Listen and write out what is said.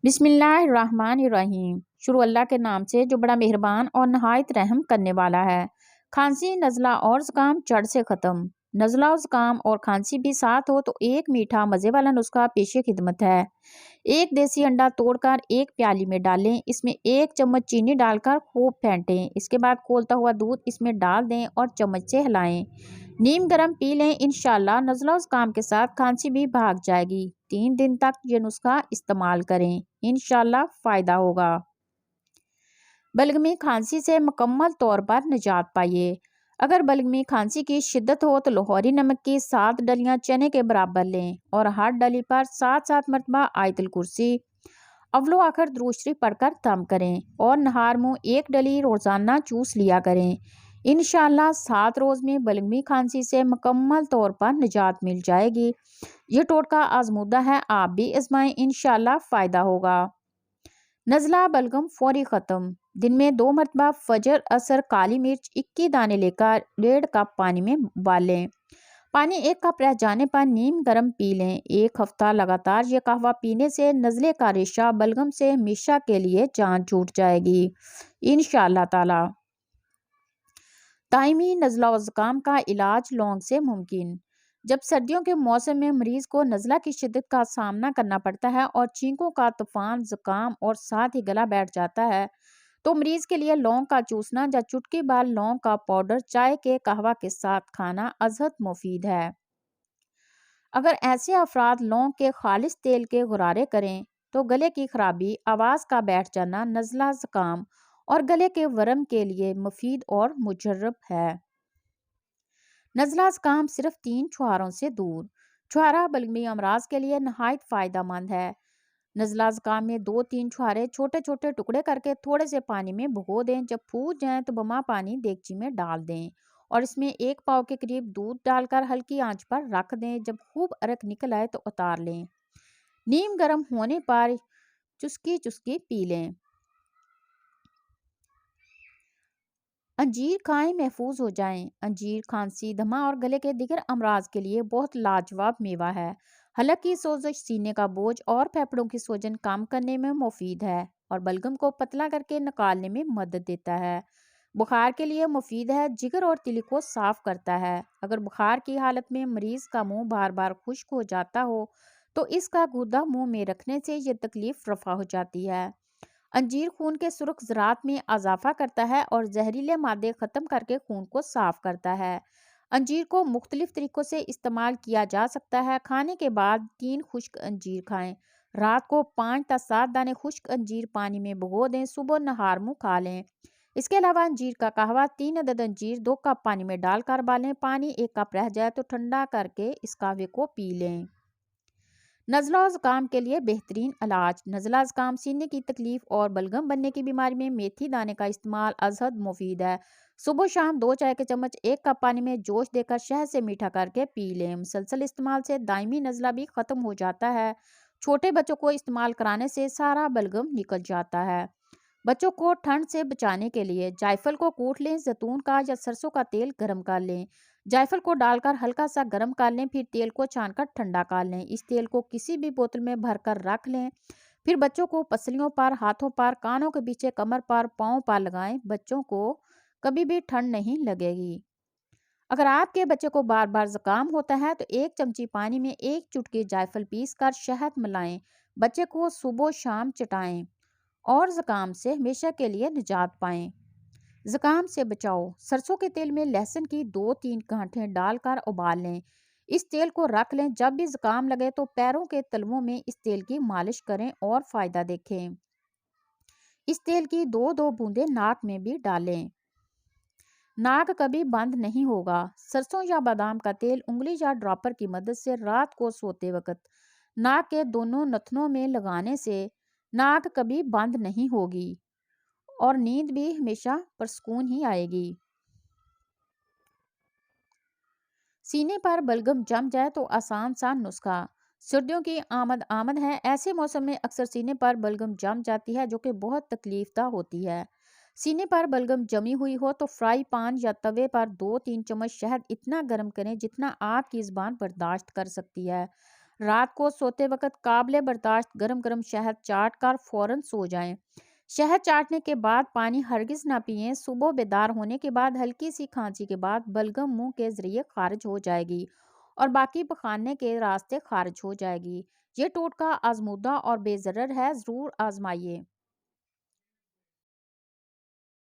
بسم اللہ الرحمن الرحیم۔ شروع اللہ کے نام سے جو بڑا مہربان اور نہایت رحم کرنے والا ہے۔ کھانسی، نزلہ اور زکام جڑ سے ختم۔ نزلہ و زکام اور کھانسی بھی ساتھ ہو تو ایک میٹھا مزے والا نسخہ پیش خدمت ہے۔ ایک دیسی انڈا توڑ کر ایک پیالی میں ڈالیں، اس میں 1 چمچ چینی ڈال کر خوب پھینٹیں، اس کے بعد کھولتا ہوا دودھ اس میں ڈال دیں اور چمچ سے ہلائیں۔ نیم گرم پی لیں، انشاءاللہ نزلہ و زکام کے ساتھ کھانسی بھی بھاگ جائے گی۔ 3 دن تک یہ نسخہ استعمال کریں، انشاءاللہ فائدہ ہوگا۔ بلغمی کھانسی سے مکمل طور پر نجات پائیے۔ اگر بلغمی کھانسی کی شدت ہو تو لاہوری نمک کی 7 ڈلیاں چنے کے برابر لیں اور ہر ڈلی پر 7 مرتبہ آیت الکرسی اول و آخر درود شریف پڑھ کر دم کریں اور نہار منہ 1 ڈلی روزانہ چوس لیا کریں۔ انشاءاللہ 7 روز میں بلغمی کھانسی سے مکمل طور پر نجات مل جائے گی۔ یہ ٹوٹکا آزمودہ ہے، آپ بھی آزمائیں، انشاءاللہ فائدہ ہوگا۔ نزلہ بلغم فوری ختم۔ دن میں 2 مرتبہ فجر اثر کالی مرچ 21 دانے لے کر 1.5 کپ پانی میں ابال لیں۔ پانی 1 کپ رہ جانے پر نیم گرم پی لیں۔ 1 ہفتہ لگاتار یہ قہوہ پینے سے نزلے کا ریشہ بلغم سے ہمیشہ کے لیے جان چھوٹ جائے گی، انشاءاللہ تعالی۔ دائمی نزلہ و زکام کا علاج لونگ سے ممکن۔ جب سردیوں کے موسم میں مریض کو نزلہ کی شدت کا سامنا کرنا پڑتا ہے اور چھینکوں کا طوفان، زکام اور ساتھ ہی گلا بیٹھ جاتا ہے تو مریض کے لیے لونگ کا چوسنا یا چٹکی بھر لونگ کا پاؤڈر چائے کے قہوہ کے ساتھ کھانا ازحد مفید ہے۔ اگر ایسے افراد لونگ کے خالص تیل کے غرارے کریں تو گلے کی خرابی، آواز کا بیٹھ جانا، نزلہ، زکام اور گلے کے ورم کے لیے مفید اور مجرب ہے۔ نزلہ زکام صرف 3 چھہاروں سے دور۔ چھہارا بلغمی امراض کے لیے نہایت فائدہ مند ہے۔ نزلہ زکام میں 2-3 چھہارے چھوٹے چھوٹے ٹکڑے کر کے تھوڑے سے پانی میں بھگو دیں، جب پھوٹ جائیں تو بما پانی دیگچی میں ڈال دیں اور اس میں 1 پاؤ کے قریب دودھ ڈال کر ہلکی آنچ پر رکھ دیں، جب خوب عرق نکل آئے تو اتار لیں۔ نیم گرم ہونے پر چسکی چسکی پی لیں۔ انجیر کھائیں، محفوظ ہو جائیں۔ انجیر کھانسی، دمہ اور گلے کے دیگر امراض کے لیے بہت لاجواب میوہ ہے۔ حلق کی سوزش، سینے کا بوجھ اور پھیپھڑوں کی سوجن کم کرنے میں مفید ہے اور بلغم کو پتلا کر کے نکالنے میں مدد دیتا ہے۔ بخار کے لیے مفید ہے، جگر اور تلی کو صاف کرتا ہے۔ اگر بخار کی حالت میں مریض کا منہ بار بار خشک ہو جاتا ہو تو اس کا گودا منہ میں رکھنے سے یہ تکلیف رفع ہو جاتی ہے۔ انجیر خون کے سرخ ذرات میں اضافہ کرتا ہے اور زہریلے مادے ختم کر کے خون کو صاف کرتا ہے۔ انجیر کو مختلف طریقوں سے استعمال کیا جا سکتا ہے۔ کھانے کے بعد 3 خشک انجیر کھائیں۔ رات کو 5 تا 7 دانے خشک انجیر پانی میں بھگو دیں، صبح نہار منہ کھا لیں۔ اس کے علاوہ انجیر کا قہوہ 3 عدد انجیر 2 کپ پانی میں ڈال کر ابالیں، پانی 1 کپ رہ جائے تو ٹھنڈا کر کے اس قہوے کو پی لیں۔ نزلہ و زکام کے لیے بہترین علاج۔ نزلہ زکام، سینے کی تکلیف اور بلغم بننے کی بیماری میں میتھی دانے کا استعمال ازحد مفید ہے۔ صبح شام 2 چائے کے چمچ 1 کپ پانی میں جوش دے کر شہد سے میٹھا کر کے پی لیں۔ مسلسل استعمال سے دائمی نزلہ بھی ختم ہو جاتا ہے۔ چھوٹے بچوں کو استعمال کرانے سے سارا بلغم نکل جاتا ہے۔ بچوں کو ٹھنڈ سے بچانے کے لیے جائفل کو کوٹ لیں، زیتون کا یا سرسوں کا تیل گرم کر لیں، جائفل کو ڈال کر ہلکا سا گرم کر لیں، پھر تیل کو چھان کر ٹھنڈا کر لیں۔ اس تیل کو کسی بھی بوتل میں بھر کر رکھ لیں، پھر بچوں کو پسلیوں پر، ہاتھوں پر، کانوں کے پیچھے، کمر پر، پاؤں پر لگائیں۔ بچوں کو کبھی بھی ٹھنڈ نہیں لگے گی۔ اگر آپ کے بچے کو بار بار زکام ہوتا ہے تو 1 چمچی پانی میں 1 چٹکی جائفل پیس کر شہد ملائیں، بچے کو صبح شام چٹائیں اور زکام سے ہمیشہ کے لیے نجات پائیں۔ زکام سے بچاؤ۔ سرسوں کے تیل میں لہسن کی 2-3 گانٹھیں ڈال کر ابال لیں، اس تیل کو رکھ لیں۔ جب بھی زکام لگے تو پیروں کے تلووں میں اس تیل کی مالش کریں اور فائدہ دیکھیں۔ اس تیل کی 2 بوندیں ناک میں بھی ڈالیں، ناک کبھی بند نہیں ہوگا۔ سرسوں یا بادام کا تیل انگلی یا ڈراپر کی مدد سے رات کو سوتے وقت ناک کے دونوں نتنوں میں لگانے سے ناک کبھی بند نہیں ہوگی اور نیند بھی ہمیشہ پرسکون ہی آئے گی۔ سینے پر بلغم جم جائے تو آسان سا نسخہ۔ سردیوں کی آمد ہے، ایسے موسم میں اکثر سینے پر بلغم جم جاتی ہے جو کہ بہت تکلیف دہ ہوتی ہے۔ سینے پر بلغم جمی ہوئی ہو تو فرائی پان یا توے پر 2-3 چمچ شہد اتنا گرم کریں جتنا آپ کی زبان برداشت کر سکتی ہے، رات کو سوتے وقت قابل برداشت گرم گرم شہد چاٹ کر فوراً سو جائیں۔ شہد چاٹنے کے بعد پانی ہرگز نہ پئیں۔ صبح بیدار ہونے کے بعد ہلکی سی کھانسی کے بعد بلغم منہ کے ذریعے خارج ہو جائے گی اور باقی پخانے کے راستے خارج ہو جائے گی۔ یہ ٹوٹکا آزمودہ اور بے ضرر ہے، ضرور آزمائیے۔